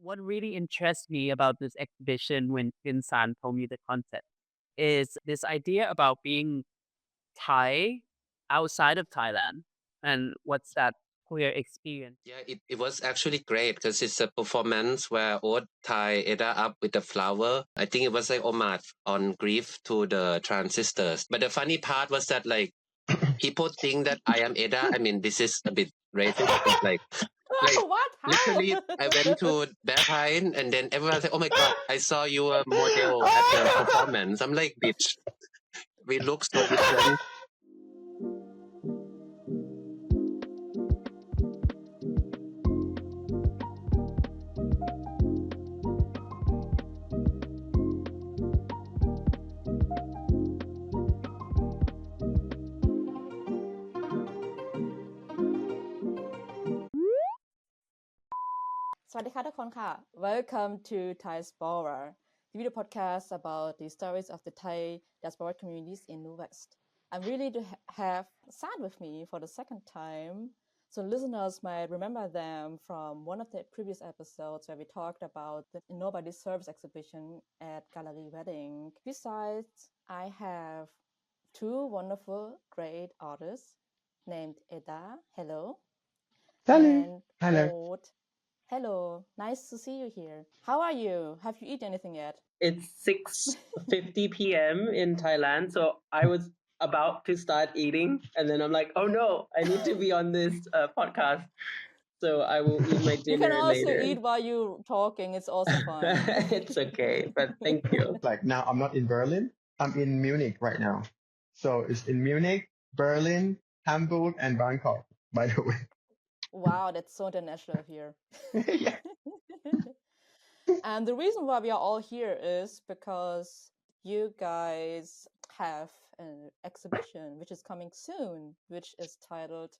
what really interests me about this exhibition when San told me the concept is this idea about being Thai outside of Thailand and what's that queer experience. Yeah, it was actually great because it's a performance where Oat tied Eda up with a flower. I think it was like homage on grief to the transistors. But the funny part was that like people think that I am Eda. I mean, this is a bit racist, but like What? How? literally, I went to Berghain and then everyone said, "Oh my god, I saw you a model at the performance." I'm like, "Bitch, we look so different." สวัสดีค่ะทุกคนค่ะ Welcome to THAISPORA, the video podcast about the stories of the Thai diaspora communities in the West. I'm really to have Sarnt with me for the second time. So listeners might remember them from one of the previous episodes where we talked about the Nobody Serves exhibition at Gallery Wedding. Besides, I have two wonderful, great artists named Eda, hello, Salut. and Hello. Oat. Hello, nice to see you here. How are you? Have you eaten anything yet? It's 6:50 p.m. in Thailand, so I was about to start eating, and then I'm like, oh no, I need to be on this podcast, so I will eat my dinner You can also later. eat while you're talking. It's also fine. It's okay, but thank you. Like now I'm not in Berlin. I'm in Munich right now. So it's in Munich, Berlin, Hamburg, and Bangkok, by the way. Wow, that's so international here. Yeah. And the reason why we are all here is because you guys have an exhibition which is coming soon, which is titled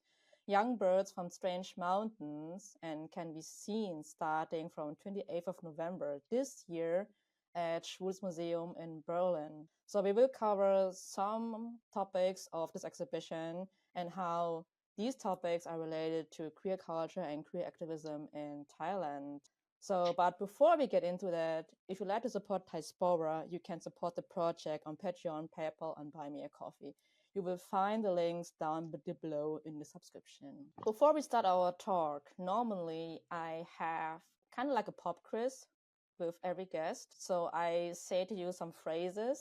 Young Birds from Strange Mountains and can be seen starting from 28th of November this year at Schwules Museum in Berlin. So we will cover some topics of this exhibition and how these topics are related to queer culture and queer activism in Thailand. So, but before we get into that, if you'd like to support THAISPORA, you can support the project on Patreon, PayPal, and Buy Me a Coffee. You will find the links down below in the subscription. Before we start our talk, normally I have kind of like a pop quiz with every guest. So I say to you some phrases,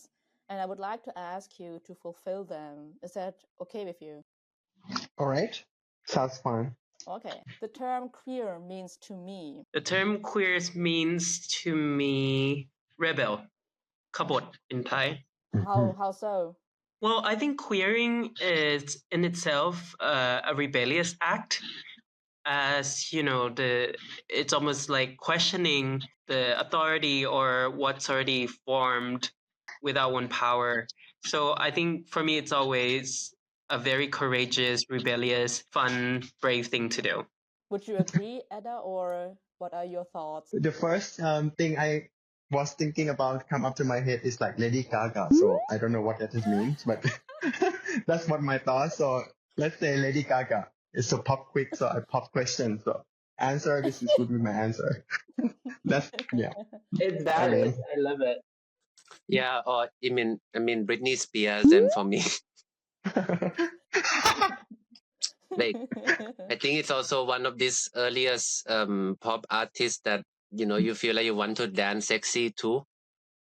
and I would like to ask you to fulfill them. Is that okay with you? All right. Sounds fun. Okay. The term queer means to me. The term queers means to me rebel, kabot in Thai. How so? Well, I think queering is in itself a rebellious act, as you know, it's almost like questioning the authority or what's already formed without one power. So I think for me, it's always a very courageous, rebellious, fun, brave thing to do. Would you agree, Eda, or what are your thoughts? The first thing I was thinking about come up to my head is like Lady Gaga. So I don't know what that means, but that's what my thoughts. So let's say Lady Gaga. It's a pop quick, so I pop question. So answer, this would be my answer. That's yeah. It's valid. I love it. Yeah, or I mean Britney Spears, and for me, like I think it's also one of these earliest pop artists that you feel like you want to dance sexy too.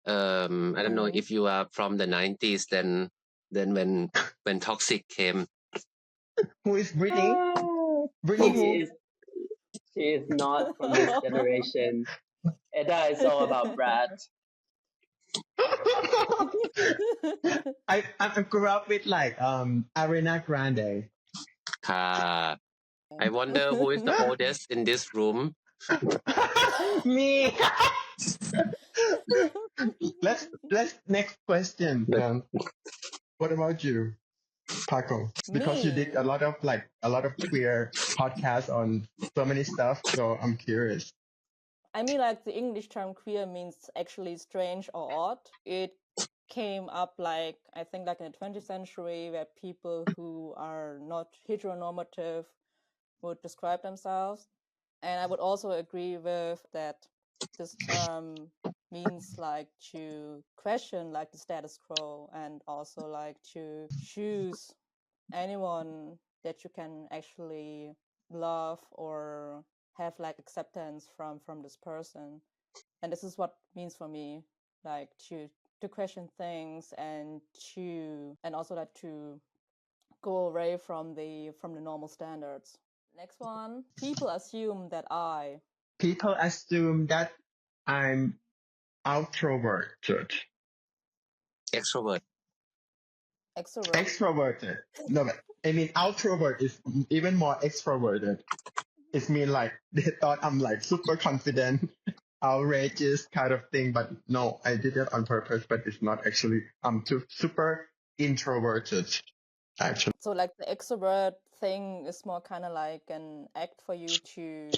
I don't know if you are from the 90s, then when Toxic came. Who is Britney? Britney she is not from this generation. Eda is all about Brad. I grew up with like Ariana Grande. I wonder who is the oldest in this room. Me. Let's next question. What about you, Paco? Because you did a lot of queer podcasts on so many stuff, so I'm curious. I mean, like the English term queer means actually strange or odd. It came up like I think like in the 20th century where people who are not heteronormative would describe themselves. And I would also agree with that this term means like to question like the status quo and also like to choose anyone that you can actually love or have like acceptance from this person. And this is what it means for me, like to question things and also like to go away from the normal standards. Next one, people assume that People assume that I'm outroverted. Extrovert. Extroverted. No, but I mean outrovert is even more extroverted. It's mean like they thought I'm like super confident, outrageous kind of thing, but no, I did it on purpose, but it's not actually. I'm too super introverted, actually. So like the extrovert thing is more kind of like an act for you to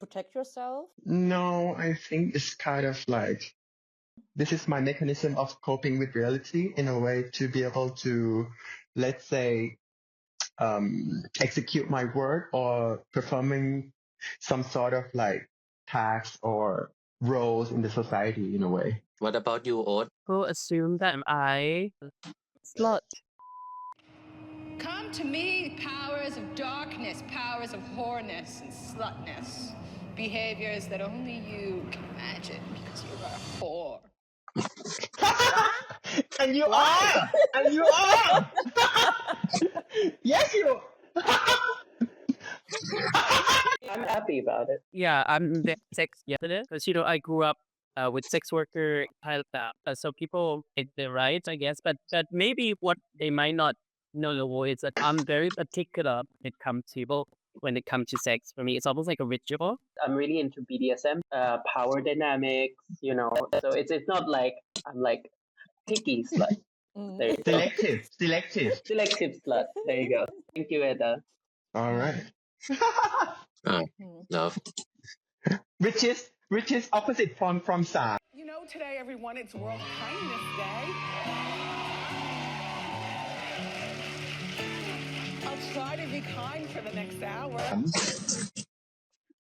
protect yourself? No, I think it's kind of like this is my mechanism of coping with reality in a way to be able to, let's say, execute my work or performing some sort of like tasks or roles in the society in a way. What about you, Oat? People assume that I slut. Come to me, powers of darkness, powers of whoreness and slutness. Behaviors that only you can imagine because you're a whore. And you are! And you are! Yes, you! I'm happy about it. Yeah, I'm the sex yesterday because I grew up with sex worker Thailand. So people take the rights, I guess, but maybe what they might not know is that I'm very particular when it comes to sex. For me, it's almost like a ritual. I'm really into BDSM, power dynamics, So it's not like I'm like picky slut. There you go. Selective. Selective slut. There you go. Thank you, Eda. All right. Love. Which is opposite from Sarnt. Today, everyone, it's World Kindness Day. I'll try to be kind for the next hour.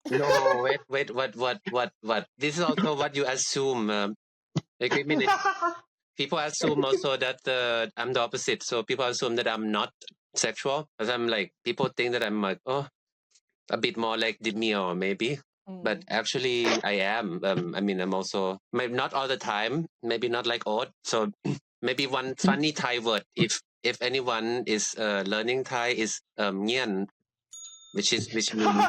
No, wait, what? This is also what you assume. Like, I mean, people assume also that I'm the opposite. So people assume that I'm not sexual. Because I'm like, people think that I'm like, a bit more like demure, maybe. But actually, I am. I mean, I'm also, maybe not all the time, maybe not like Oat. So maybe one funny Thai word, if anyone is learning Thai, is ngian, which means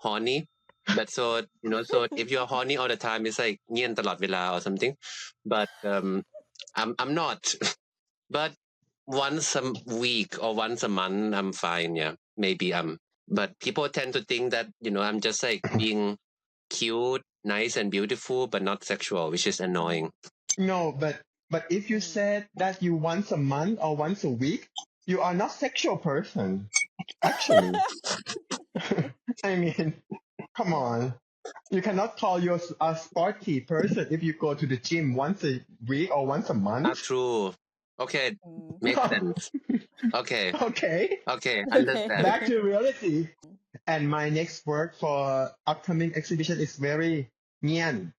horny. But so if you're horny all the time, it's like ngian talot vela or something. But I'm not. But once a week or once a month, I'm fine. Yeah, maybe But people tend to think that I'm just like being cute, nice, and beautiful, but not sexual, which is annoying. No, but if you said that you once a month or once a week, you are not sexual person. Actually. I mean, come on. You cannot call you a sporty person if you go to the gym once a week or once a month. True. Okay, makes sense. Okay. Okay. Understand. Back to reality. And my next work for upcoming exhibition is very nyan.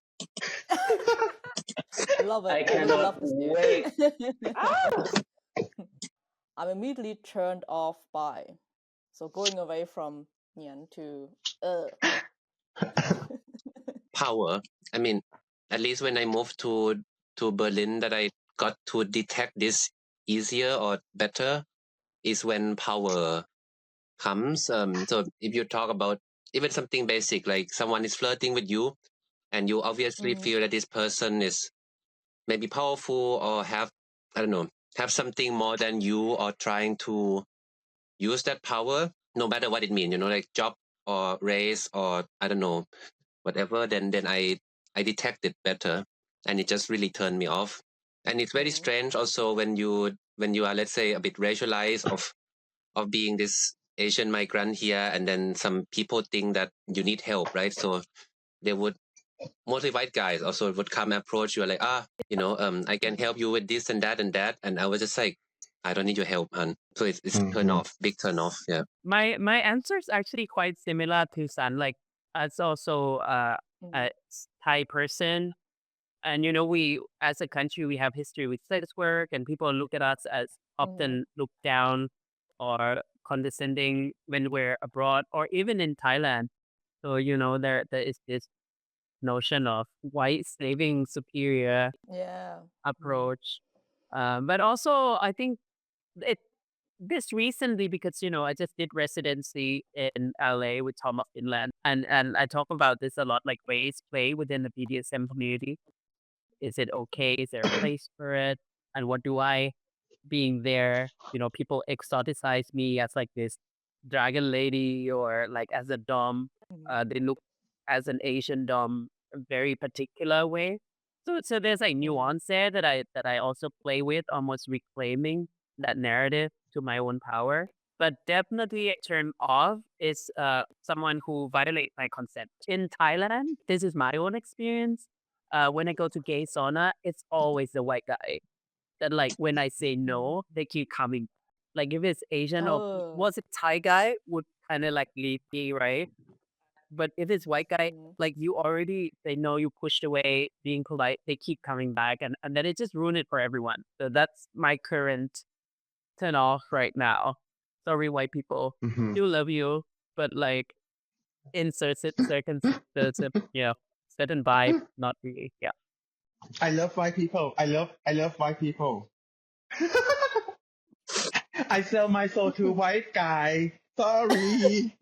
I love it. I really cannot love this news. wait. I'm immediately turned off by. So going away from Nyan to Power. I mean, at least when I moved to Berlin, that I got to detect this easier or better is when power comes. So if you talk about even something basic, like someone is flirting with you and you obviously feel that this person is maybe powerful or have something more than you, or trying to use that power, no matter what it means, like job or race or I don't know, whatever, then I detect it better, and it just really turned me off. And it's very strange also when you are, let's say, a bit racialized of being this Asian migrant here, and then some people think that you need help, right? So they would, mostly white guys also would come approach you like, I can help you with this and that and that. And I was just like, I don't need your help, hun. So it's turn off, big turn off. Yeah. My answer is actually quite similar to San. Like, it's also Mm. Thai person. And, we, as a country, we have history with sex work, and people look at us as Mm. often looked down or condescending when we're abroad or even in Thailand. So, there is this notion of white slaving superior Yeah. approach. But also, I think it this recently because I just did residency in LA with Tom of Finland, and I talk about this a lot, like race play within the BDSM community. Is it okay? Is there a place for it? And what do I, being there, people exoticize me as like this dragon lady or like as a dom. They look as an Asian dom a very particular way. So there's like nuance there that I also play with, almost reclaiming that narrative to my own power. But definitely a turn off is someone who violate my consent. In Thailand, this is my own experience. When I go to gay sauna, it's always the white guy that like when I say no, they keep coming. Like if it's Asian or Oh. was it Thai guy would kind of like leave me, right? But if it's white guy, like you already they know you pushed away, being polite, they keep coming back and then it just ruined it for everyone. So that's my current turn off right now. Sorry, white people. Mm-hmm. Still love you, but like in certain circumstances, certain vibe, not really. Yeah. I love white people. I love white people. I sell my soul to white guy. Sorry.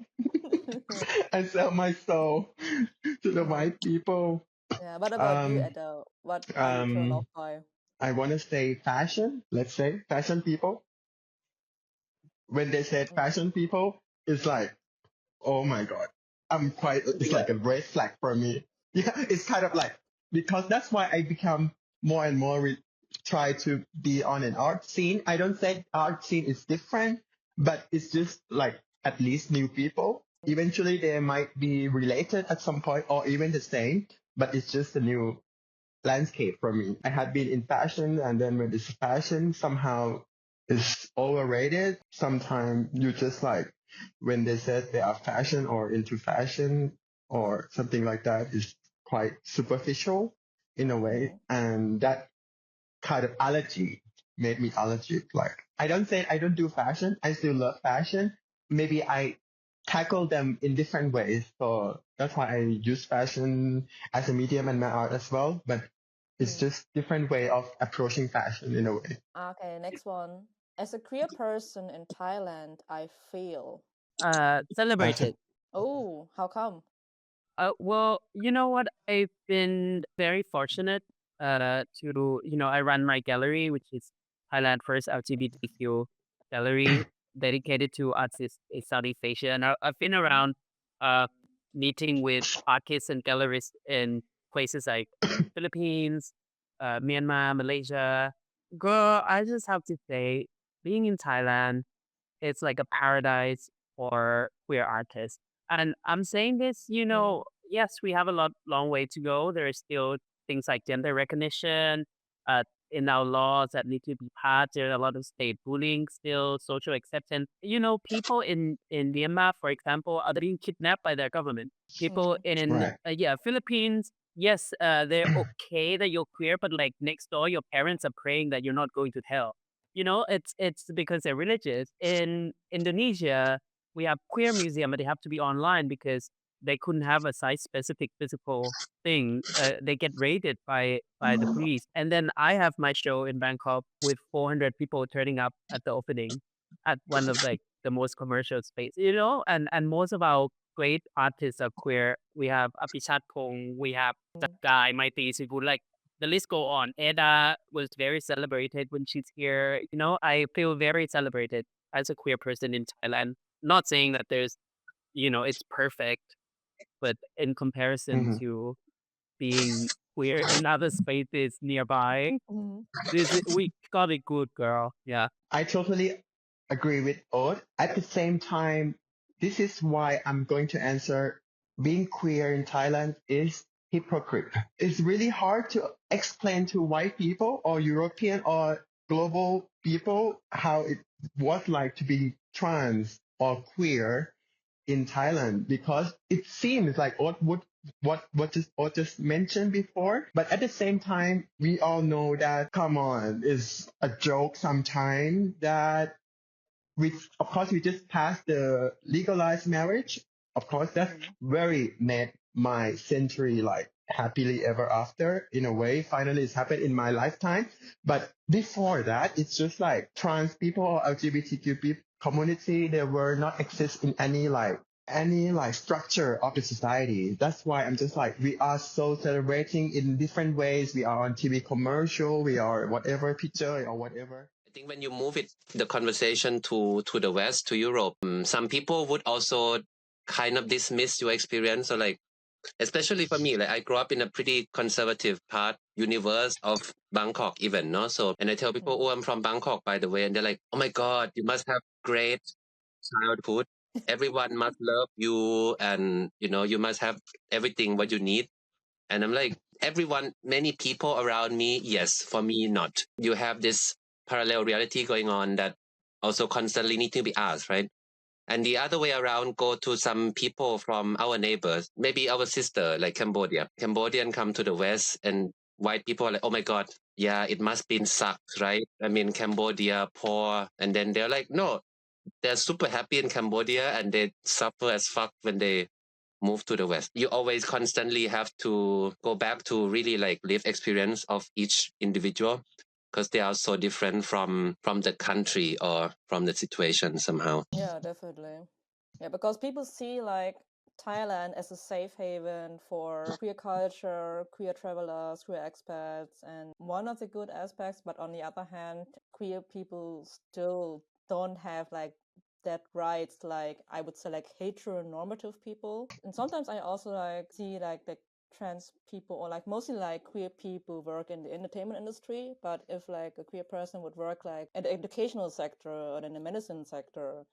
I sell my soul to the white people. Yeah. What about you, Um, Eda? What are you turned off um, by? I want to say fashion. Let's say fashion people. When they said fashion people, it's like, oh my God. It's like a red flag for me. Yeah, it's kind of like, because that's why I become more and more try to be on an art scene. I don't say art scene is different, but it's just like at least new people. Eventually they might be related at some point or even the same, but it's just a new landscape for me. I had been in fashion, and then when this fashion somehow is overrated, sometimes you just like when they said they are fashion or into fashion or something like that is quite superficial in a way. And that kind of allergy made me allergic. Like I don't say I don't do fashion. I still love fashion. Maybe I tackle them in different ways. So that's why I use fashion as a medium in my art as well. But it's just different way of approaching fashion in a way. Okay, next one. As a queer person in Thailand, I feel. Celebrated. Oh, how come? Well, you know what? I've been very fortunate to, I run my gallery, which is Thailand first LGBTQ gallery dedicated to artists in Southeast Asia. And I've been around uh, meeting with artists and gallerists in places like Philippines, Myanmar, Malaysia. Girl, I just have to say, being in Thailand, it's like a paradise for queer artists. And I'm saying this, yes, we have a long way to go. There are still things like gender recognition in our laws that need to be passed. There are a lot of state bullying still, social acceptance. People in Myanmar, for example, are being kidnapped by their government. People in Right. Philippines, yes, they're okay that you're queer, but like next door, your parents are praying that you're not going to hell. It's because they're religious. In Indonesia, we have queer museum, but they have to be online because they couldn't have a size-specific physical thing. They get raided by the police. And then I have my show in Bangkok with 400 people turning up at the opening at one of like the most commercial space, and most of our great artists are queer. We have Apichat Pong, we have that guy, Maiti Sibu, like the list go on. Eda was very celebrated when she's here. I feel very celebrated as a queer person in Thailand. Not saying that there's, it's perfect, but in comparison Hmm. to being queer in other spaces nearby, we got it good, girl. Yeah. I totally agree with Oat. At the same time, this is why I'm going to answer being queer in Thailand is hypocrite. It's really hard to explain to white people or European or global people how it was like to be trans or queer in Thailand because it seems like Oat would what just mentioned before. But at the same time, we all know that come on, it's a joke sometimes that we of course we just passed the legalized marriage. Of course, that's very made my century like happily ever after in a way. Finally, it's happened in my lifetime. But before that, it's just like trans people or LGBTQ community. They were not exist in any like structure of the society. That's why I'm just like we are so celebrating in different ways. We are on TV commercial, we are whatever picture or whatever. I think when you move the conversation to the West, to Europe, some people would also kind of dismiss your experience, or like, especially for me, like I grew up in a pretty conservative universe of Bangkok even, no? So, and I tell people, oh, I'm from Bangkok, by the way. And they're like, oh my God, you must have great childhood. Everyone must love you. And, you must have everything what you need. And I'm like, many people around me, yes, for me, not. You have this parallel reality going on that also constantly need to be asked, right? And the other way around, go to some people from our neighbors, maybe our sister, like Cambodia. Cambodian come to the West and white people are like, oh my God, yeah, it must be sucks, right? I mean, Cambodia, poor. And then they're like, no, they're super happy in Cambodia and they suffer as fuck when they move to the West. You always constantly have to go back to really like live experience of each individual, because they are so different from the country or from the situation somehow. Yeah, definitely. Yeah, because people see like Thailand as a safe haven for queer culture, queer travelers, queer expats, and one of the good aspects, but on the other hand, queer people still don't have like that rights, like I would say like heteronormative people. And sometimes I also like see like trans people or like mostly like queer people work in the entertainment industry, but if like a queer person would work like in the educational sector or in the medicine sector,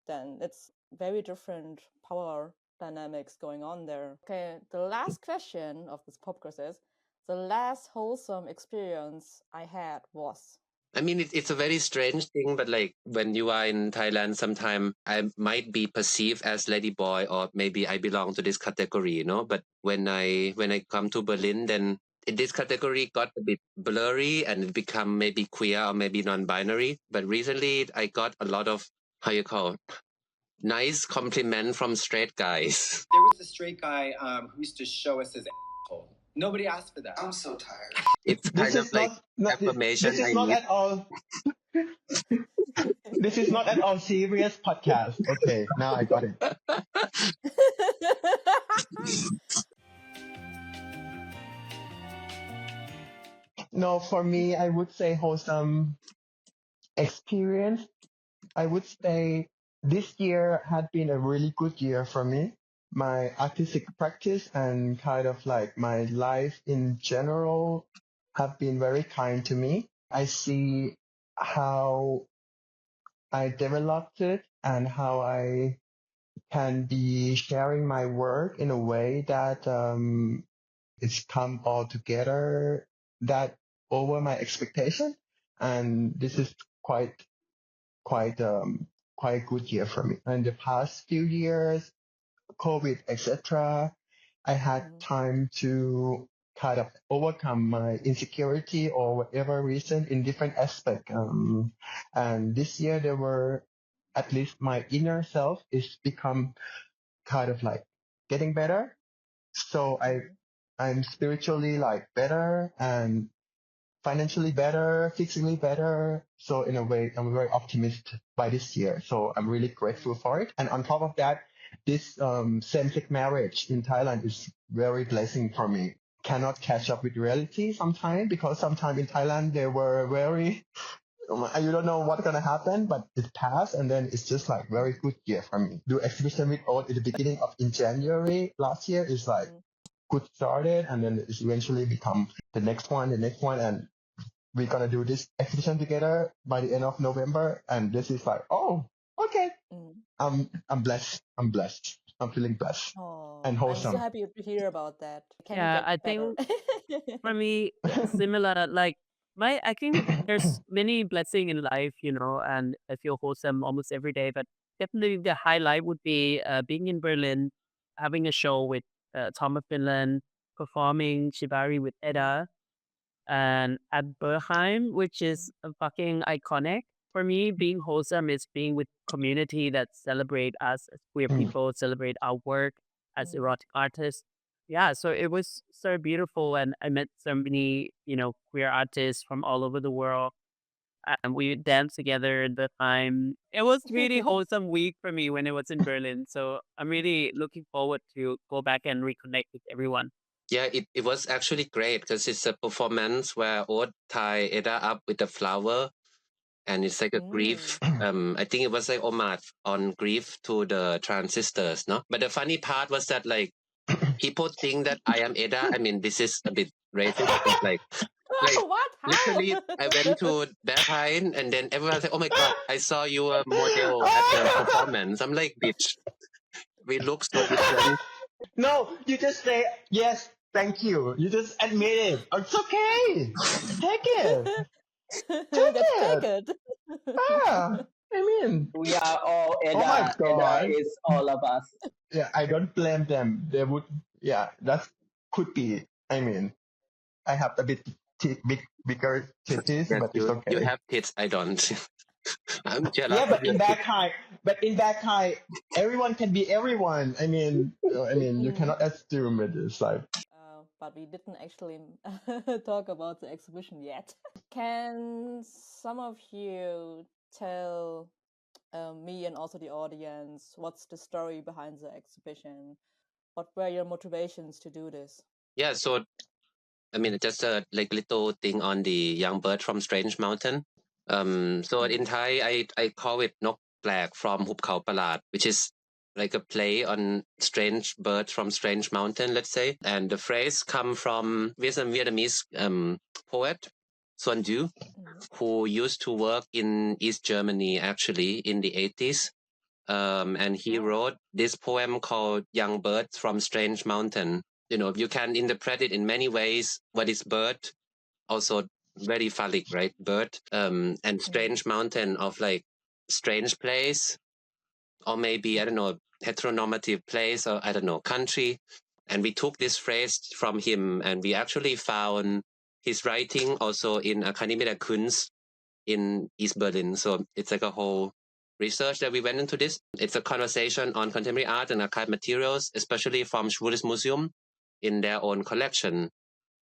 then it's very different power dynamics going on there. Okay, the last question of this podcast is, the last wholesome experience I had was. I mean, it's a very strange thing, but like when you are in Thailand, sometime I might be perceived as lady boy, or maybe I belong to this category, But when I come to Berlin, then this category got a bit blurry and it become maybe queer or maybe non-binary. But recently, I got a lot of nice compliment from straight guys. There was a straight guy who used to show us his asshole. Nobody asked for that. I'm so tired. It's kind of like affirmation. This is not at all. This is not at all serious podcast. Okay, now I got it. No, for me, I would say wholesome experience. I would say this year had been a really good year for me. My artistic practice and kind of like my life in general have been very kind to me. I see how I developed it and how I can be sharing my work in a way that it's come all together that over my expectation. And this is quite a good year for me. In the past few years, COVID, etc., I had time to kind of overcome my insecurity or whatever reason in different aspects. And this year there were, at least my inner self is become kind of like getting better. So I'm spiritually like better and financially better, physically better. So in a way, I'm very optimistic by this year. So I'm really grateful for it. And on top of that, this same-sex marriage in Thailand is very blessing for me. Cannot catch up with reality sometimes, because sometimes in Thailand they were very, you don't know what's gonna happen, but it passed, and then it's just like very good year for me. Do exhibition with Oat in the beginning of in January last year is like good started, and then it's eventually become the next one, and we're gonna do this exhibition together by the end of November, and this is like, oh, okay. I'm blessed. I'm feeling blessed and wholesome. I'm so happy to hear about that. Yeah, I think for me, similar. Like I think there's many blessing in life, and I feel wholesome almost every day. But definitely the highlight would be being in Berlin, having a show with Tom of Finland performing Shibari with Eda, and at Berghain, which is fucking iconic for me. Being wholesome is being with community that celebrate us as queer people, celebrate our work as erotic artists. Yeah, so it was so beautiful, and I met so many, queer artists from all over the world, and we danced together at the time. It was really wholesome week for me when it was in Berlin. So I'm really looking forward to go back and reconnect with everyone. Yeah, it was actually great because it's a performance where Oat tie Eda up with a flower, and it's like a grief. I think it was like homage on grief to the transistors, no? But the funny part was that like people think that I am Eda. I mean, this is a bit racist, but like What? How? literally, I went to Berghain and then everyone said, "Oh my god, I saw you a model at the performance." I'm like, "Bitch, we look so different." No, you just say yes, thank you. You just admit it. It's okay. Take it. Take it. Yeah. I mean, We are all Eda. oh my god. Eda is all of us. Yeah, I don't blame them. They would. Yeah, that could be. I mean, I have a bit bigger titties, Yes, but it's okay. you have tits, I don't. I'm jealous. Yeah, but in Berghain, everyone can be everyone. I mean, you cannot assume it is like. But we didn't actually talk about the exhibition yet. Can some of you tell me and also the audience what's the story behind the exhibition? What were your motivations to do this? Yeah, so I mean, just a like little thing on the young bird from Strange Mountain. So in Thai, I call it Nok Plak from Hup Khao Pralat, which is like a play on strange birds from Strange Mountain, let's say. And the phrase come from Vietnamese poet Xuân Du, who used to work in East Germany actually in the 80s. And he wrote this poem called Young Birds from Strange Mountain. You can interpret it in many ways. What is bird? Also very phallic, right? Bird. And strange mountain of like strange place, or maybe, I don't know, heteronormative place, or I don't know, country. And we took this phrase from him, and we actually found his writing also in Akademie der Kunst in East Berlin. So it's like a whole research that we went into this. It's a conversation on contemporary art and archive materials, especially from Schwules Museum in their own collection.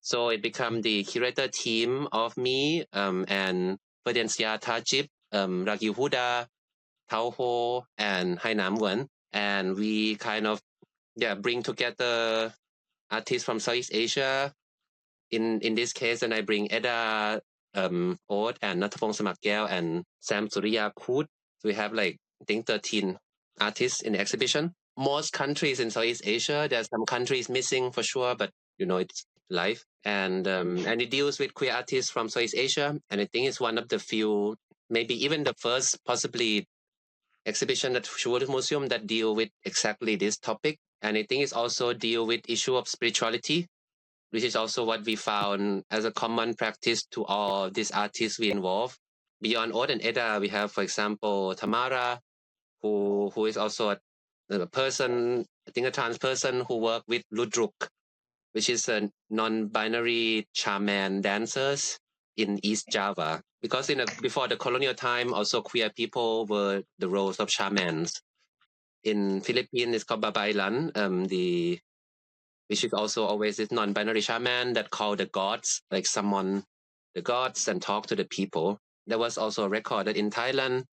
So it became the curator team of me and Fidencia Tajib, Ragi Huda, Tao Ho, and Hai Nam Wen. And we kind of bring together artists from Southeast Asia. In this case, and I bring Eda Oat and Nattapong Samakgel and Sam Surya Koot. So we have like, I think 13 artists in the exhibition. Most countries in Southeast Asia, there's some countries missing for sure, but it's life. And it deals with queer artists from Southeast Asia. And I think it's one of the few, maybe even the first possibly exhibition at Schwules Museum that deal with exactly this topic. And I think it's also deal with issue of spirituality, which is also what we found as a common practice to all these artists we involve. Beyond Oat and Eda, we have, for example, Tamara, who is also a person, I think a trans person who worked with Ludruk, which is a non-binary shaman dancers in East Java. Because before the colonial time, also queer people were the roles of shamans. In Philippines, it's called Babaylan, which is also always this non-binary shaman that call the gods, like summon the gods and talk to the people. There was also recorded in Thailand,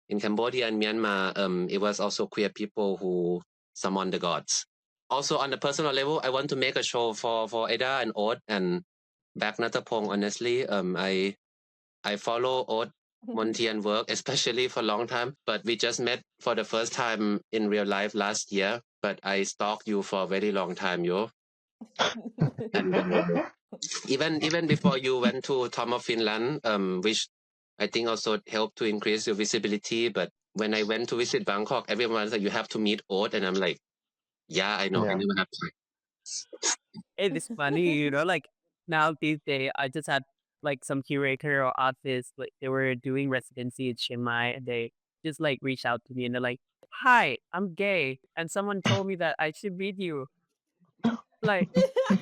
in Cambodia and Myanmar. It was also queer people who summon the gods. Also on the personal level, I want to make a show for Eda and Oat and Bak Nattapong. Honestly, I follow Oat Montien work, especially for a long time, but we just met for the first time in real life last year. But I stalked you for a very long time, yo. And even before you went to Tom of Finland, which I think also helped to increase your visibility. But when I went to visit Bangkok, everyone was like, "You have to meet Oat," and I'm like, "Yeah, I know, I never have time." It is funny, like now these days, I just had like some curator or artist, like they were doing residency in Chiang Mai, and they just like reached out to me and they're like, "Hi, I'm gay," and someone told me that I should meet you. like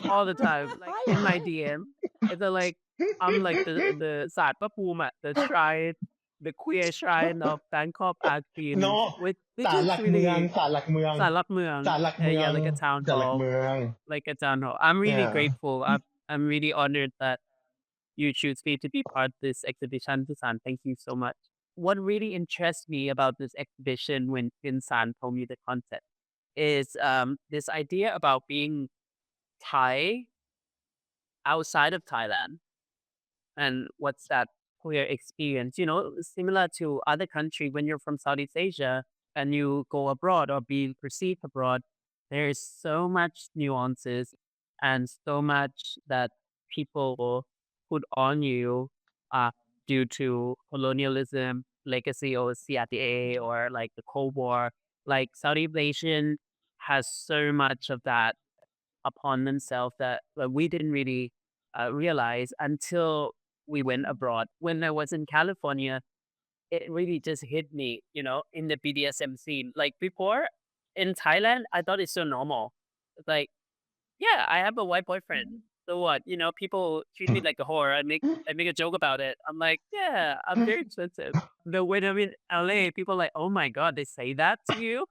all the time, like Hi, in my hi. DM. It's like I'm like the Sarnt Utamachote, the shrine, the queer shrine of Bangkok art no scene, which ศาล is หลักเมือง really ศาลหลักเมือง Sarnt Lat Mueang, ศาลหลักเมือง yeah, like a town ศาลหลัก hall, เมือง like a town hall. I'm really yeah grateful. I'm really honored that you choose me to be part of this exhibition, Susan. Thank you so much. What really interests me about this exhibition when San told me the concept is this idea about being Thai outside of Thailand and what's that queer experience. Similar to other countries, when you're from Southeast Asia and you go abroad or be perceived abroad, there's so much nuances and so much that people put on you uh, due to colonialism, legacy or CRTA or like the Cold War. Like Southeast Asian has so much of that upon themselves that we didn't really realize until we went abroad. When I was in California, it really just hit me, in the BDSM scene. Like before in Thailand, I thought it's so normal. It's like, yeah, I have a white boyfriend. So what? People treat me like a whore. I make a joke about it. I'm like, yeah, I'm very expensive. But when I'm in LA, people are like, oh my God, they say that to you?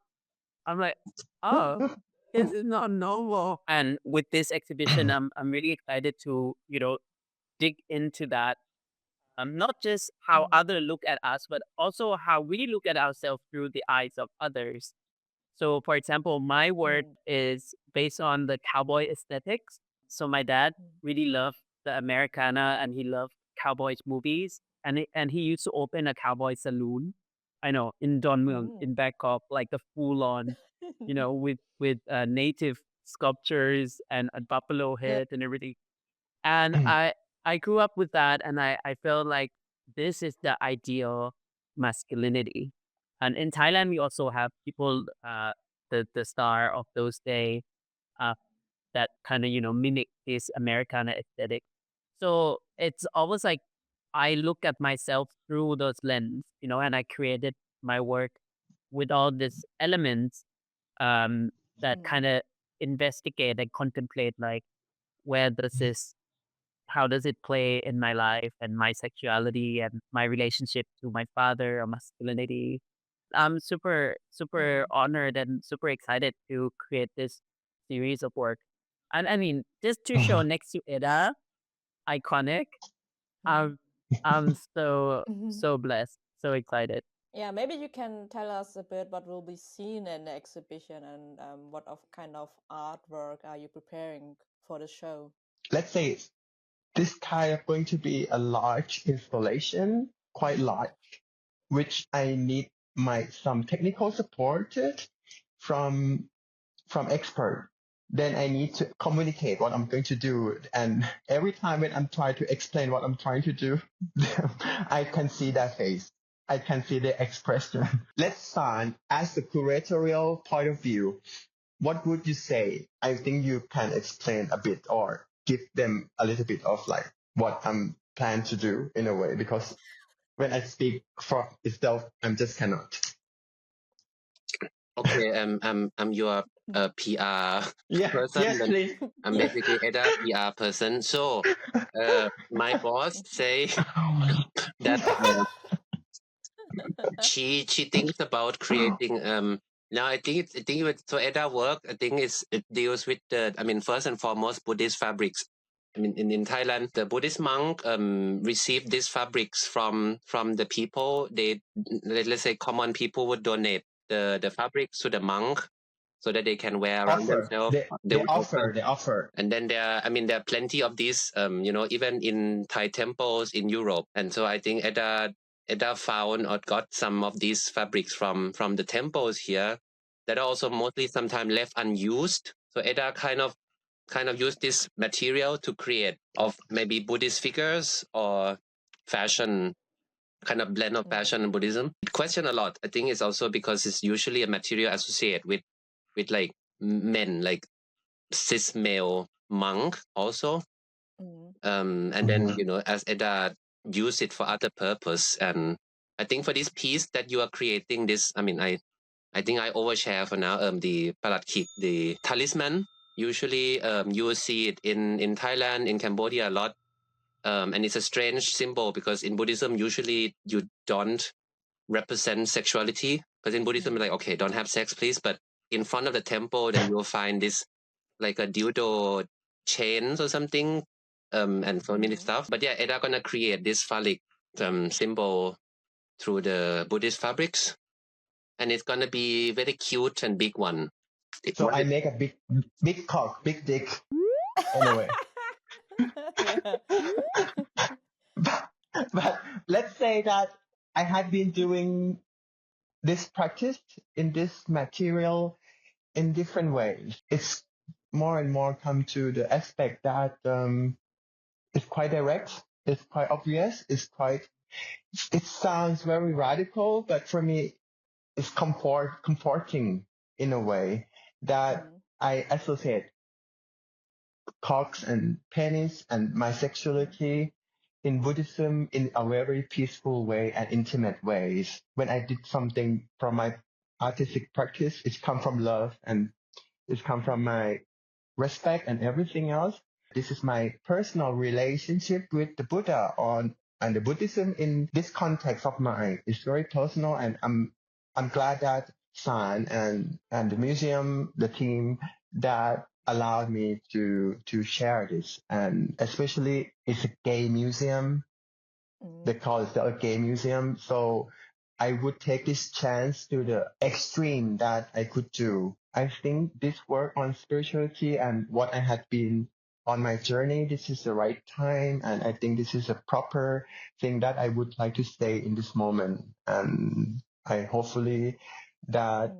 I'm like, oh, this is not normal. And with this exhibition, I'm really excited to, dig into that. Not just how others look at us, but also how we look at ourselves through the eyes of others. So, for example, my work is based on the cowboy aesthetics. So my dad really loved the Americana and he loved cowboys movies. And he used to open a cowboy saloon. I know in Don Mueang, in Bangkok, like the full on, with native sculptures and a buffalo head and everything. And I grew up with that, and I felt like this is the ideal masculinity. And in Thailand, we also have people, the star of those days, uh, that kind of mimic this Americana aesthetic. So it's always like I look at myself through those lens, and I created my work with all these elements um, that kind of investigate and contemplate like where does this how does it play in my life and my sexuality and my relationship to my father or masculinity. I'm super, super honored and super excited to create this series of work. And I mean, just to show next to Eda, iconic, I'm, I'm so, so blessed, so excited. Yeah, maybe you can tell us a bit what will be seen in the exhibition and what kind of artwork are you preparing for the show? let's say this kind of going to be a large installation, quite large, which I need some technical support from expert. Then I need to communicate what I'm going to do. And every time when I'm trying to explain what I'm trying to do, I can see their face. I can see their expression. Let's start as the curatorial point of view. What would you say? I think you can explain a bit or give them a little bit of like what I'm planning to do in a way, because when I speak for itself, I'm just cannot. Okay, I'm your PR Yeah, person. yes, Then please. I'm basically Eda PR person. So, my boss say that she thinks about creating now I think with so Eda work I think it deals with first and foremost Buddhist fabrics. I mean in Thailand the Buddhist monk received these fabrics from the people. They let's say common people would donate the fabrics to the monk so that they can wear around Offer. themselves. They would offer. They offer. And then there are plenty of these, even in Thai temples in Europe. And so I think Eda found or got some of these fabrics from the temples here that are also mostly sometimes left unused. So Eda kind of used this material to create of maybe Buddhist figures or fashion, kind of blend of fashion and Buddhism. It question a lot. I think it's also because it's usually a material associated with like men, like cis male monk also. And then as Eda use it for other purpose. And I think for this piece that you are creating this, I think I overshare for now the palat kick, the talisman. Usually, you will see it in Thailand, in Cambodia a lot. And it's a strange symbol because in Buddhism, usually you don't represent sexuality. Because in Buddhism, like, okay, don't have sex, please. But in front of the temple, then you'll find this like a dildo chains or something, and so many stuff. But yeah, Eda gonna create this phallic symbol through the Buddhist fabrics, and it's gonna be very cute and big one. So I make a big cock, big dick. Anyway. but let's say that I had been doing this practice in this material in different ways. It's more and more come to the aspect that it's quite direct, it's quite obvious, it sounds very radical, but for me, it's comforting in a way that I associate cocks and penis and my sexuality in Buddhism in a very peaceful way and intimate ways. When I did something from my artistic practice, it's come from love and it's come from my respect and everything else. This is my personal relationship with the Buddha and the Buddhism in this context of mine. It's very personal, and I'm glad that Sarnt and the museum, the team that allowed me to share this. And especially it's a gay museum. They call it a gay museum. So I would take this chance to the extreme that I could do. I think this work on spirituality and what I had been on my journey, this is the right time. And I think this is a proper thing that I would like to say in this moment. And I hopefully that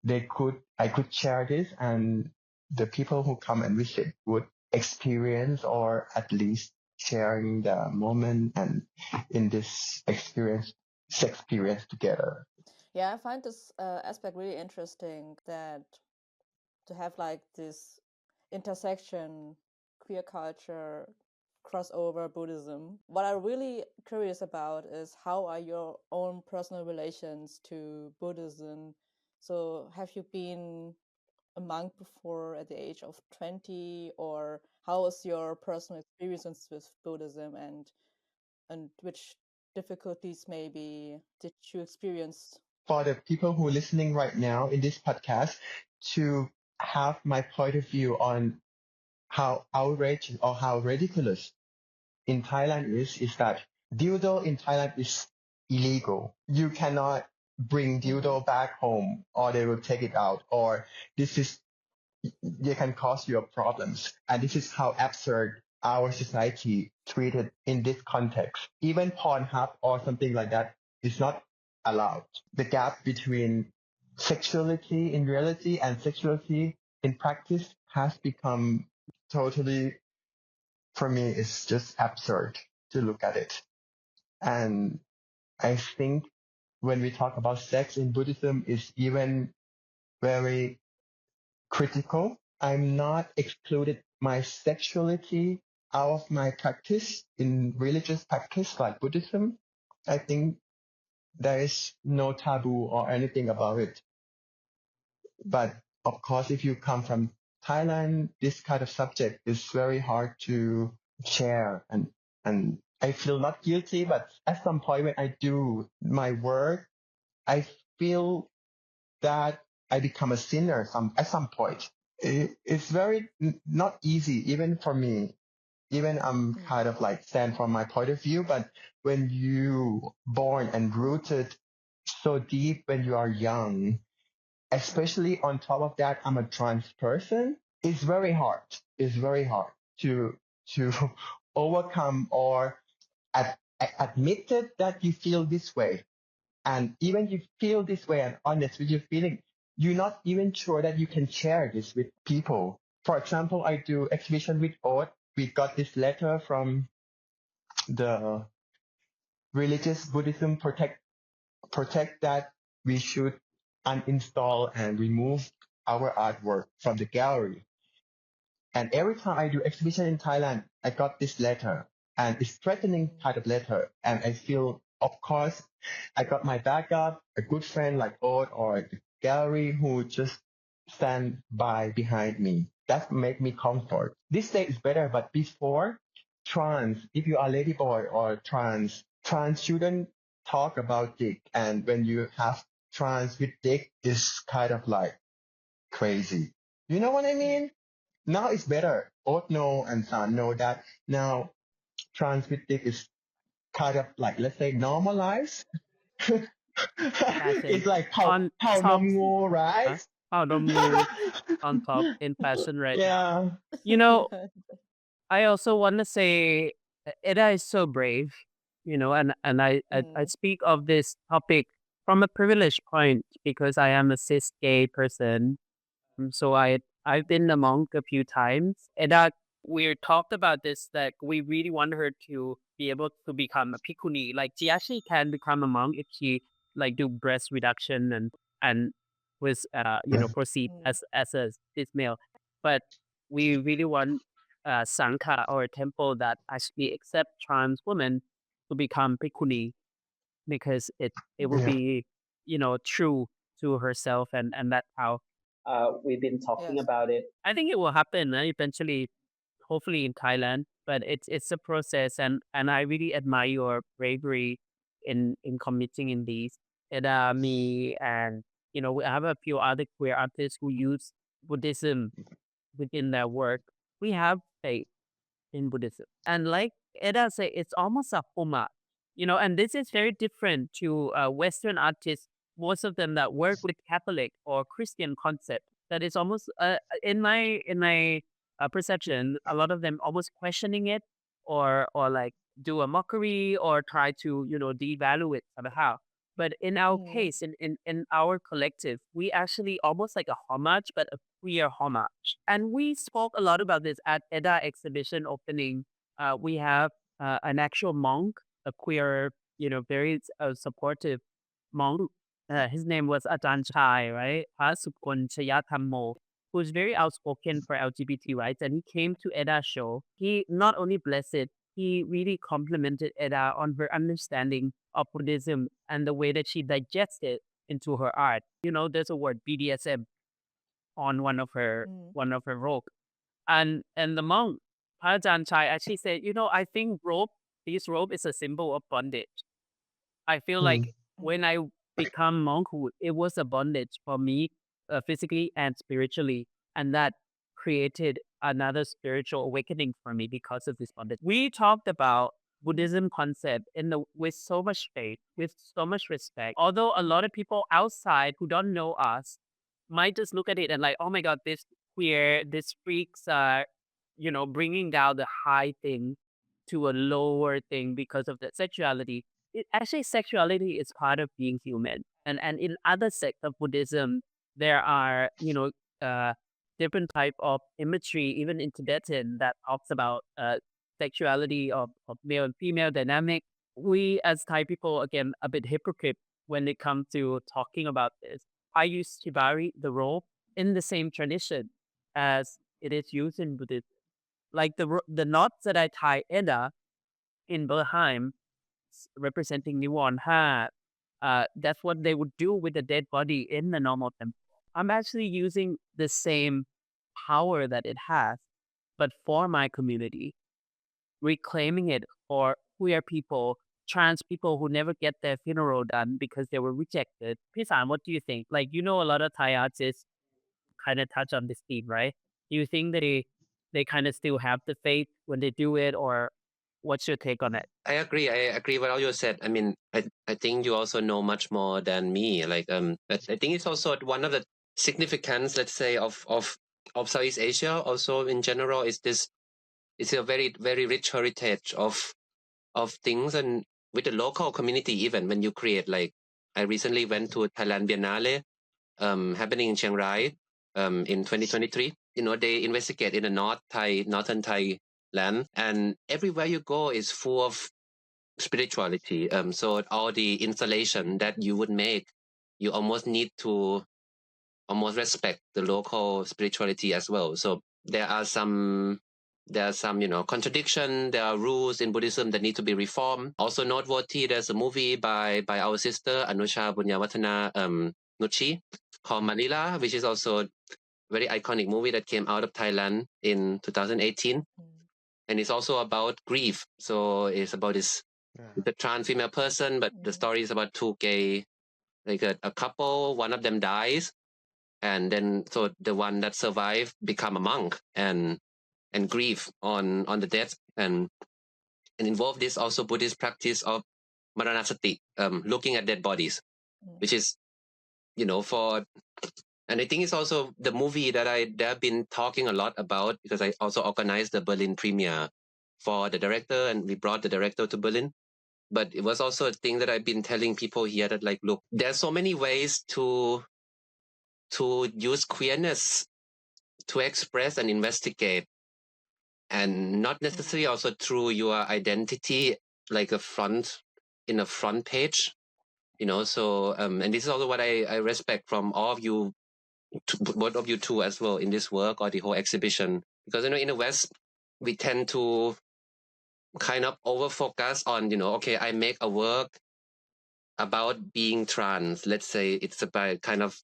I could share this, and the people who come and visit would experience or at least sharing the moment and in this experience together. Yeah, I find this aspect really interesting, that to have like this intersection, queer culture, crossover Buddhism. What I'm really curious about is how are your own personal relations to Buddhism? So have you been a monk before at the age of 20, or how was your personal experience with Buddhism, and which difficulties maybe did you experience? For the people who are listening right now in this podcast, to have my point of view on how outrageous or how ridiculous in Thailand is that dildo in Thailand is illegal. You cannot bring dildo back home or they will take it out, or they can cause you problems. And this is how absurd our society treated in this context. Even Pornhub or something like that is not allowed. The gap between sexuality in reality and sexuality in practice has become totally, for me, it's just absurd to look at it. And I think when we talk about sex in Buddhism, is even very critical. I'm not excluded my sexuality out of my practice in religious practice like Buddhism. I think there is no taboo or anything about it. But of course, if you come from Thailand, this kind of subject is very hard to share. And I feel not guilty, but at some point when I do my work, I feel that I become a sinner at some point. It's very not easy, even for me. Even I'm kind of like stand from my point of view, but when you born and rooted so deep when you are young, especially on top of that, I'm a trans person. It's very hard. It's very hard to overcome or admit it that you feel this way. And even you feel this way and honest with your feeling, you're not even sure that you can share this with people. For example, I do exhibition with Oat. We got this letter from the religious Buddhism protect that we should uninstall and remove our artwork from the gallery. And every time I do exhibition in Thailand, I got this letter, and it's threatening kind of letter. And I feel, of course, I got my backup, a good friend like Oat or the gallery who just stand by behind me. that make me comfort. This day is better, but before trans, if you are ladyboy or trans shouldn't talk about dick. And when you have trans with dick, it's kind of like crazy. You know what I mean? Now it's better. Both know and San know that now trans with dick is kind of like, let's say, normalized. Fashion It's like how on how top. normal, right? How the move on top in fashion right now. Yeah. You know, I also want to say Eda is so brave, and I speak of this topic from a privileged point because I am a cis gay person. So I've been a monk a few times, and we talked about this that we really want her to be able to become a pikuni. Like she actually can become a monk if she like do breast reduction and was proceed as a cis male. But we really want sangha or a temple that actually accept trans women to become pikuni because it will Yeah. be true to herself and that's how We've been talking Yes. about it. I think it will happen eventually, hopefully in Thailand. But it's a process, and I really admire your bravery in committing in these. And me and we have a few other queer artists who use Buddhism within their work. We have faith in Buddhism. And like Eda said, it's almost a homage, and this is very different to Western artists, most of them that work with Catholic or Christian concept. That is almost, in my perception, a lot of them almost questioning it or like do a mockery or try to, devalue it somehow. But in our case, in our collective, we actually almost like a homage, but a queer homage. And we spoke a lot about this at Eda exhibition opening. We have an actual monk, a queer, very supportive monk. His name was Ajahn Chai, right? Pasukon Chayathammo, who's very outspoken for LGBT rights. And he came to Eda's show. He not only blessed it, he really complimented Eda on her understanding of Buddhism and the way that she digests it into her art. There's a word BDSM on one of her robe. And the monk, Pajan Chai, actually said, I think this robe is a symbol of bondage. I feel like when I become monkhood, it was a bondage for me, physically and spiritually, and that created another spiritual awakening for me because of this bondage. We talked about Buddhism concept with so much faith, with so much respect. Although a lot of people outside who don't know us might just look at it and like, oh my God, this queer, this freaks are, bringing down the high thing to a lower thing because of the sexuality. Actually, sexuality is part of being human. And in other sects of Buddhism, there are, different type of imagery, even in Tibetan, that talks about sexuality of male and female dynamic. We as Thai people, again, a bit hypocrite when it comes to talking about this. I use shibari, the rope, in the same tradition as it is used in Buddhism. Like the knots that I tie Eda in Berghain, representing Niwon Ha, that's what they would do with the dead body in the normal temple. I'm actually using the same power that it has, but for my community, reclaiming it for queer people, trans people who never get their funeral done because they were rejected. Pisan, what do you think? Like, a lot of Thai artists kind of touch on this theme, right? Do you think that they kind of still have the faith when they do it, or what's your take on it? I agree with all you said. I mean, I think you also know much more than me. Like, I think it's also one of the significance, let's say, of Southeast Asia. Also, in general, is this. It's a very, very rich heritage of things, and with the local community. Even when you create, like, I recently went to Thailand Biennale, happening in Chiang Rai, in 2023. They investigate in the northern Thailand, and everywhere you go is full of spirituality. So all the installation that you would make, you almost need to almost respect the local spirituality as well. So there are some contradiction. There are rules in Buddhism that need to be reformed. Also noteworthy, there's a movie by our sister Anusha Bunyawatana Nuchi called Manila, which is also very iconic movie that came out of Thailand in 2018. And it's also about grief. So it's about this the trans female person, but the story is about two gay, like a couple. One of them dies, and then so the one that survived become a monk and grieve on the death, and involve this also Buddhist practice of maranasati, looking at dead bodies, which is for. And I think it's also the movie that I've been talking a lot about, because I also organized the Berlin premiere for the director, and we brought the director to Berlin. But it was also a thing that I've been telling people here that, like, look, there's so many ways to use queerness to express and investigate, and not necessarily also through your identity, like in a front page, So, and this is also what I respect from all of you, both of you two as well, in this work or the whole exhibition, because in the West we tend to kind of over focus on, okay, I make a work about being trans. Let's say it's about kind of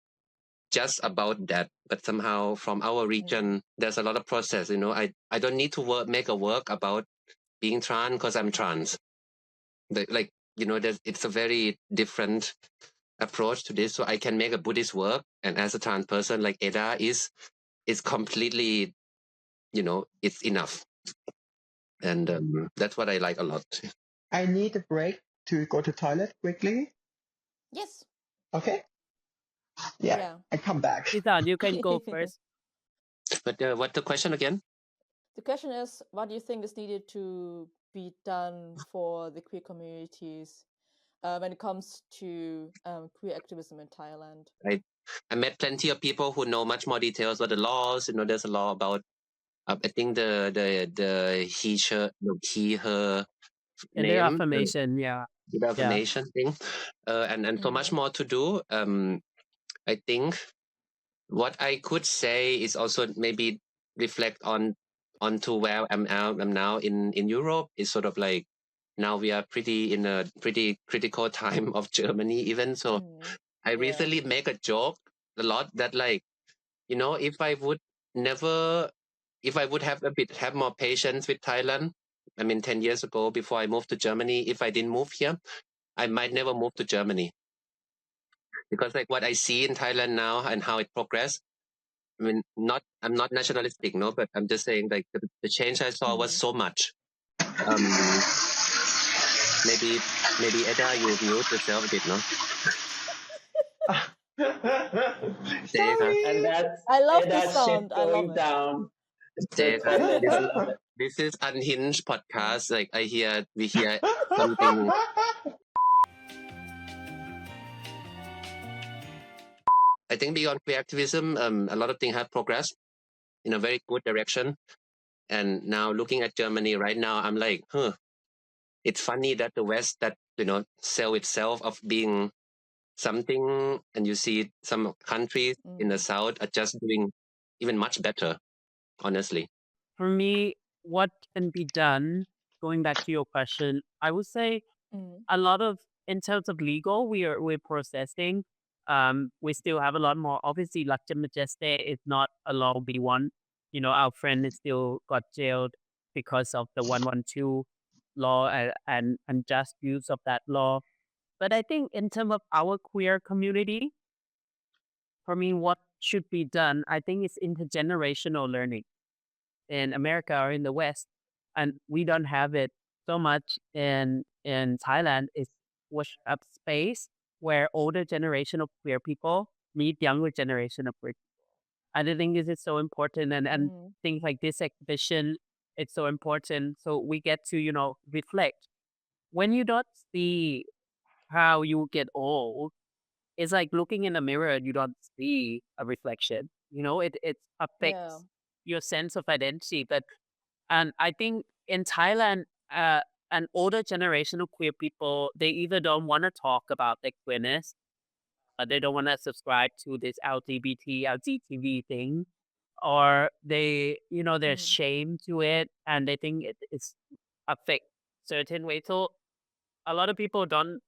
just about that, but somehow from our region, there's a lot of process. I don't need to make a work about being trans because I'm trans. It's a very different approach to this. So I can make a Buddhist work, and as a trans person, like Eda is completely, it's enough. And that's what I like a lot. I need a break to go to toilet quickly. Yes. Okay. Yeah. I come back. Isan, you can go first. But what's the question again? The question is, what do you think is needed to be done for the queer communities when it comes to queer activism in Thailand? I met plenty of people who know much more details about the laws. There's a law about, I think the he, her And name. the affirmation, yeah. The affirmation thing. And so much more to do. I think what I could say is also maybe reflect onto where I'm now in Europe, is sort of like, now we are in a pretty critical time of Germany even. So I recently make a joke a lot that, like, if I would have more patience with Thailand, 10 years ago, before I moved to Germany, if I didn't move here, I might never move to Germany. Because, like, what I see in Thailand now and how it progressed, I'm not nationalistic, no, but I'm just saying, like, the change I saw was so much. Maybe Eda, you mute yourself a bit, no? Sorry. And that's I love Eda this sound. ship I love going it. down the toilet. I love it. This is unhinged podcast. Like, we hear something. I think beyond queer activism, a lot of things have progressed in a very good direction. And now looking at Germany right now, I'm like, it's funny that the West, that, sell itself of being something, and you see some countries in the South are just doing even much better, honestly. For me, what can be done, going back to your question, I would say a lot of, in terms of legal, we're processing. We still have a lot more. Obviously, Lakshya Majeste is not a law we want. Our friend is still got jailed because of the 112 law and unjust use of that law. But I think in terms of our queer community, for me, what should be done, I think it's intergenerational learning in America or in the West, and we don't have it so much in Thailand. It's up space where older generation of queer people meet younger generation of queer people. And I think this is so important, and things like this exhibition, it's so important. So we get to, reflect. When you don't see how you get old, it's like looking in a mirror and you don't see a reflection. It affects your sense of identity. And I think in Thailand, an older generation of queer people, they either don't want to talk about their queerness, they don't want to subscribe to this LGBT, LGTB thing, or there's shame to it, and they think it's affect certain way. So a lot of people don't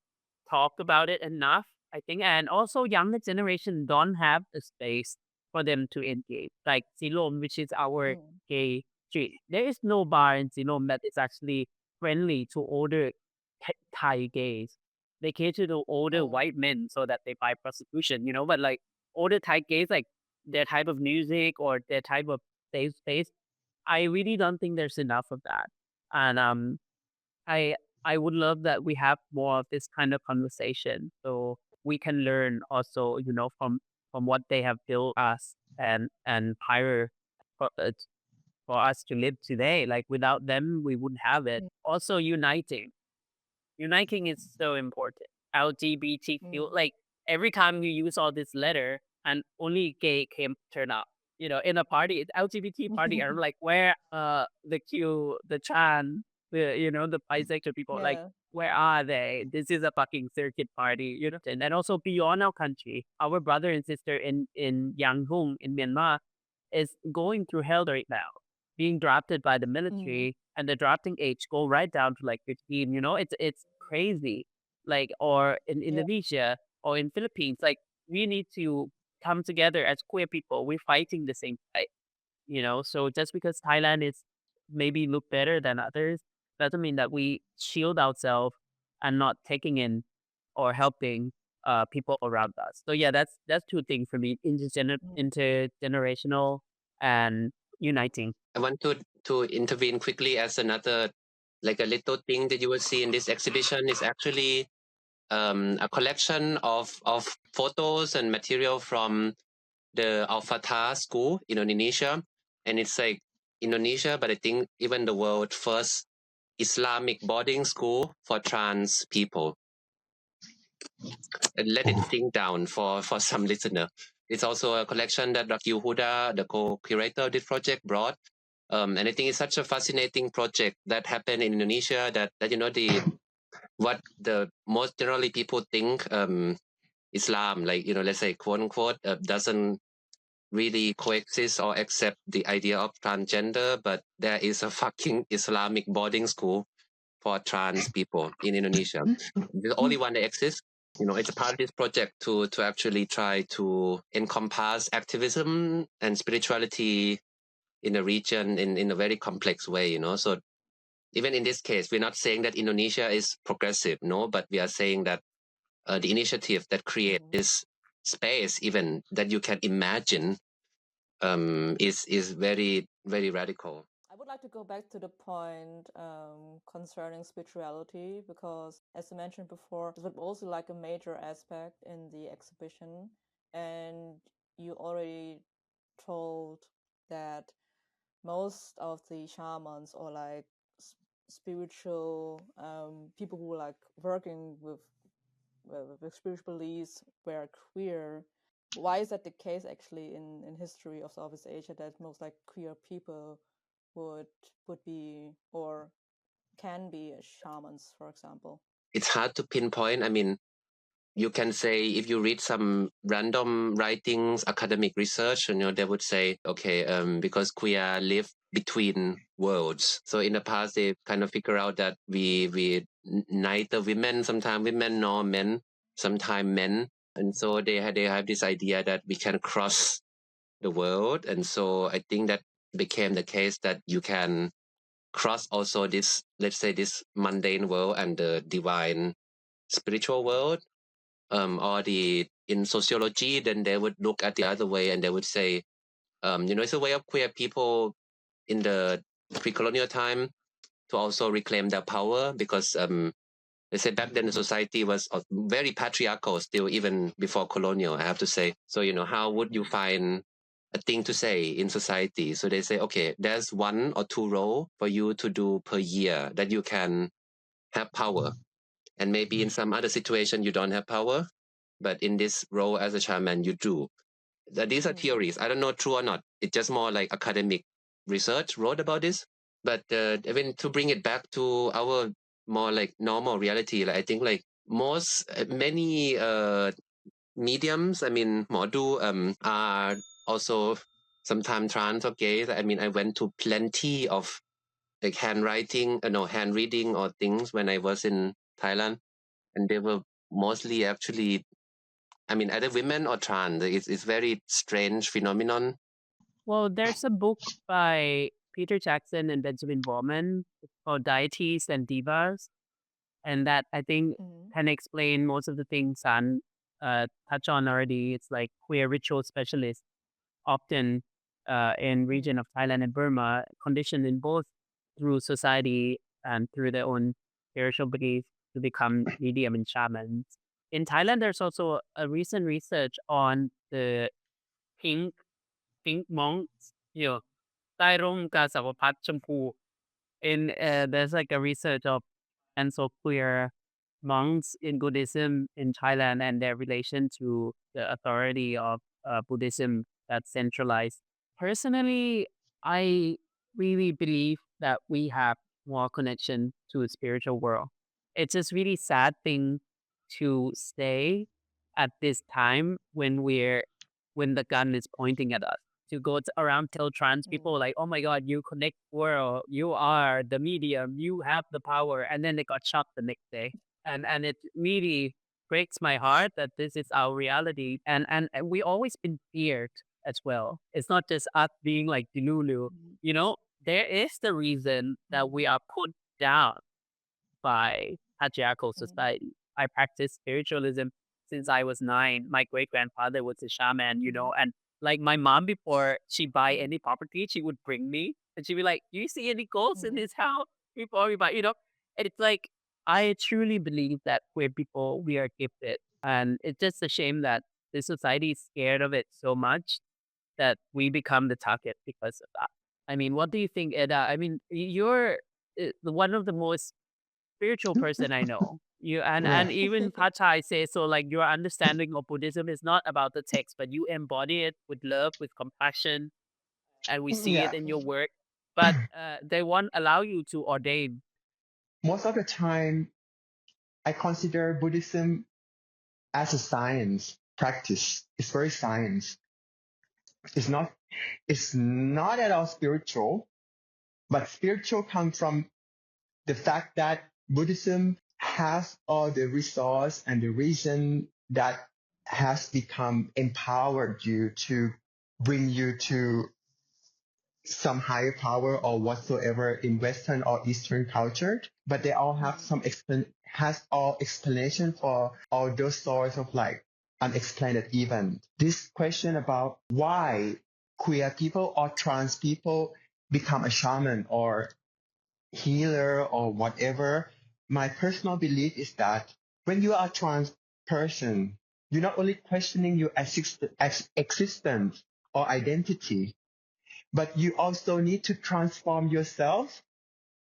talk about it enough, I think, and also younger generation don't have the space for them to engage. Like Silom, which is our Mm. gay street. There is no bar in Silom that is actually friendly to older Thai gays. They cater to older Oh. white men so that they buy prostitution, but like older Thai gays, like their type of music or their type of safe space, I really don't think there's enough of that. And I I would love that we have more of this kind of conversation so we can learn also, from what they have built us and hire for us to live today. Like without them, we wouldn't have it. Mm. Also uniting. Uniting is so important. LGBTQ, Mm. like every time you use all this letter and only gay came turn up, in a party, it's LGBT party, and I'm like, where the Q, the trans, the bisexual people, like Yeah. where are they? This is a fucking circuit party, And then also beyond our country, our brother and sister in Yangon in Myanmar is going through hell right now, being drafted by the Mm. military, and the drafting age go right down to like 15. It's crazy. Like, or in Yeah. Indonesia or in Philippines, like we need to come together as queer people. We're fighting the same fight. So just because Thailand is maybe look better than others doesn't mean that we shield ourselves and not taking in or helping people around us. So yeah, that's two things for me: intergenerational and uniting. I want to intervene quickly as another, like a little thing that you will see in this exhibition is actually a collection of photos and material from the Al-Fatah school in Indonesia. And it's like Indonesia, but I think even the world first Islamic boarding school for trans people. And let it sink down for some listener. It's also a collection that Dr. Huda, the co-curator of this project, brought. And I think it's such a fascinating project that happened in Indonesia that what the most generally people think Islam, like, let's say, quote unquote, doesn't really coexist or accept the idea of transgender, but there is a fucking Islamic boarding school for trans people in Indonesia. The only one that exists. It's a part of this project to actually try to encompass activism and spirituality in the region in a very complex way, So even in this case, we're not saying that Indonesia is progressive, no, but we are saying that the initiative that create this space, even that you can imagine, is very, very radical. I would like to go back to the point concerning spirituality because, as I mentioned before, this was also like a major aspect in the exhibition, and you already told that most of the shamans or like spiritual people who like working with spiritual beliefs were queer. Why is that the case actually in history of Southeast Asia that most like queer people would be or can be shamans, for example? It's hard to pinpoint. I mean, you can say if you read some random writings, academic research, they would say, okay, because queer live between worlds. So in the past, they kind of figure out that we neither women, sometimes women, nor men, sometimes men. And so they have this idea that we can cross the world. And so I think that became the case that you can cross also this, let's say, this mundane world and the divine spiritual world. Or in sociology, then they would look at the other way and they would say, it's a way of queer people in the pre-colonial time to also reclaim their power because they said back then the society was very patriarchal still, even before colonial, I have to say. So, how would you find a thing to say in society? So they say, okay, there's 1 or 2 roles for you to do per year that you can have power. And maybe in some other situation, you don't have power, but in this role as a shaman, you do. These are theories. I don't know true or not. It's just more like academic research wrote about this. But I mean, to bring it back to our more like normal reality, like I think like many mediums, I mean, Modu are also sometimes trans or gay. I mean, I went to plenty of like hand reading or things when I was in Thailand, and they were mostly actually I mean, either women or trans. It's very strange phenomenon. Well, there's a book by Peter Jackson and Benjamin Bowman called Deities and Divas. And that I think Mm. can explain most of the things San touch on already. It's like queer ritual specialists, often in region of Thailand and Burma, conditioned in both through society and through their own spiritual belief to become medium and shamans. In Thailand, there's also a recent research on the pink pink monks, you know, ใต้ร่มกาสาวพัสต์ชมพู in there's like a research of and so queer monks in Buddhism in Thailand and their relation to the authority of Buddhism that's centralized. Personally, I really believe that we have more connection to the spiritual world. It's just really sad thing to stay at this time when the gun is pointing at us to go around tell trans people like, oh my God, you connect world, you are the medium, you have the power, and then they got shot the next day. And it really breaks my heart that this is our reality. And we always been feared as well. It's not just us being like Delulu. You know, there is the reason that we are put down by patriarchal society. I practiced spiritualism since I was 9. My great grandfather was a shaman, you know, and like my mom, before she buy any property, she would bring me and she'd be like, "Do you see any ghosts in this house?" Before we buy, you know, and it's like I truly believe that queer people we are gifted, and it's just a shame that the society is scared of it so much that we become the target because of that. I mean, what do you think, Eda? I mean, you're one of the most spiritual person I know. You and Yeah. and even Patai says so like your understanding of Buddhism is not about the text, but you embody it with love, with compassion, and we see Yeah. it in your work. But they won't allow you to ordain. Most of the time, I consider Buddhism as a science practice. It's very science. It's not. It's not at all spiritual, but spiritual comes from the fact that Buddhism has all the resource and the reason that has become empowered you to bring you to some higher power or whatsoever in Western or Eastern culture, but they all have some has all explanation for all those sorts of like unexplained event. This question about why queer people or trans people become a shaman or healer or whatever, my personal belief is that when you are a trans person, you're not only questioning your existence or identity, but you also need to transform yourself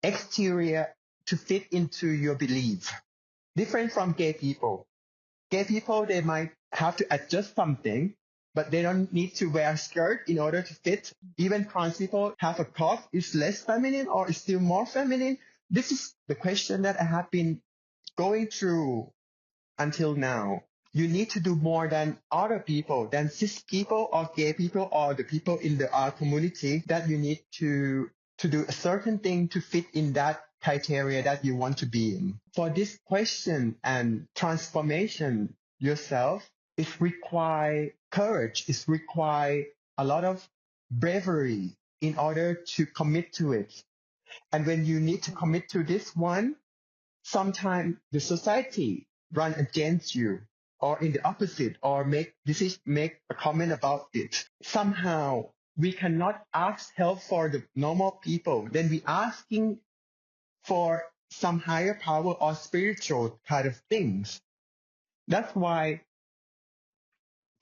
exterior to fit into your belief. Different from gay people. Gay people, they might have to adjust something, but they don't need to wear a skirt in order to fit. Even trans people have a cough. Is less feminine or is still more feminine? This is the question that I have been going through until now. You need to do more than other people, than cis people or gay people or the people in the art community, that you need to do a certain thing to fit in that criteria that you want to be in. For this question and transformation yourself, it requires courage. It requires a lot of bravery in order to commit to it. And when you need to commit to this one, sometimes the society run against you or in the opposite or make a comment about it. Somehow we cannot ask help for the normal people. Then we asking for some higher power or spiritual kind of things. That's why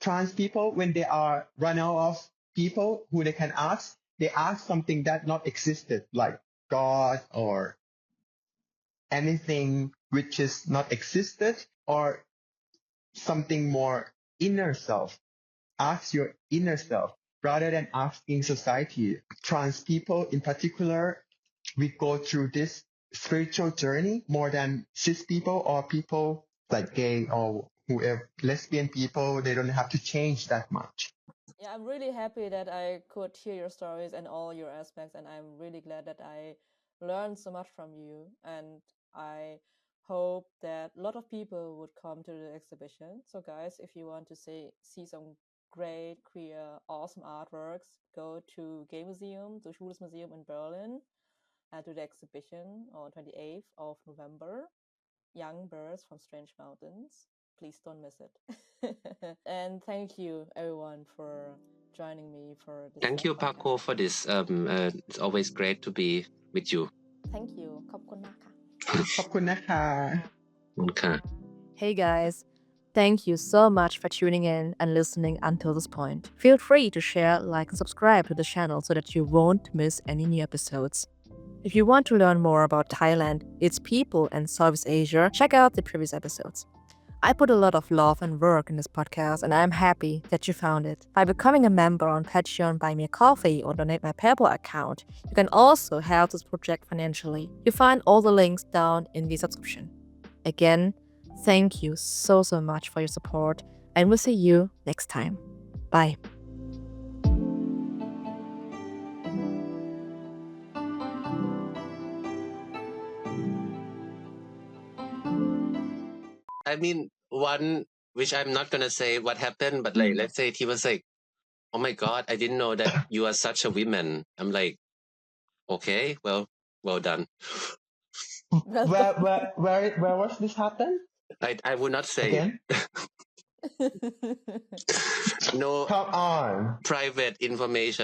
trans people, when they are run out of people who they can ask, they ask something that not existed, like God or anything which is not existed, or something more inner self. Ask your inner self rather than asking society. Trans people in particular, we go through this spiritual journey more than cis people or people like gay or whoever, lesbian people. They don't have to change that much. Yeah, I'm really happy that I could hear your stories and all your aspects, and I'm really glad that I learned so much from you. And I hope that a lot of people would come to the exhibition. So guys, if you want to see some great, queer, awesome artworks, go to Gay Museum, the Schwules Museum in Berlin, to the exhibition on 28th of November, Young Birds from Strange Mountains. Please don't miss it. And thank you, everyone, for joining me for this Thank you, podcast. Paco, for this. It's always great to be with you. Thank you. ขอบคุณมากค่ะ ขอบคุณนะคะ Okay. Hey guys, thank you so much for tuning in and listening until this point. Feel free to share, like, and subscribe to the channel so that you won't miss any new episodes. If you want to learn more about Thailand, its people, and Southeast Asia, check out the previous episodes. I put a lot of love and work in this podcast, and I'm happy that you found it. By becoming a member on Patreon, Buy Me a Coffee, or donate my PayPal account, you can also help this project financially. You find all the links down in the subscription. Again, thank you so much for your support, and we'll see you next time. Bye. I mean, one which I'm not gonna say what happened, but like, let's say he was like, "Oh my God, I didn't know that you are such a woman." I'm like, "Okay, well done." Where was this happen? I would not say Again? no Come on. private information.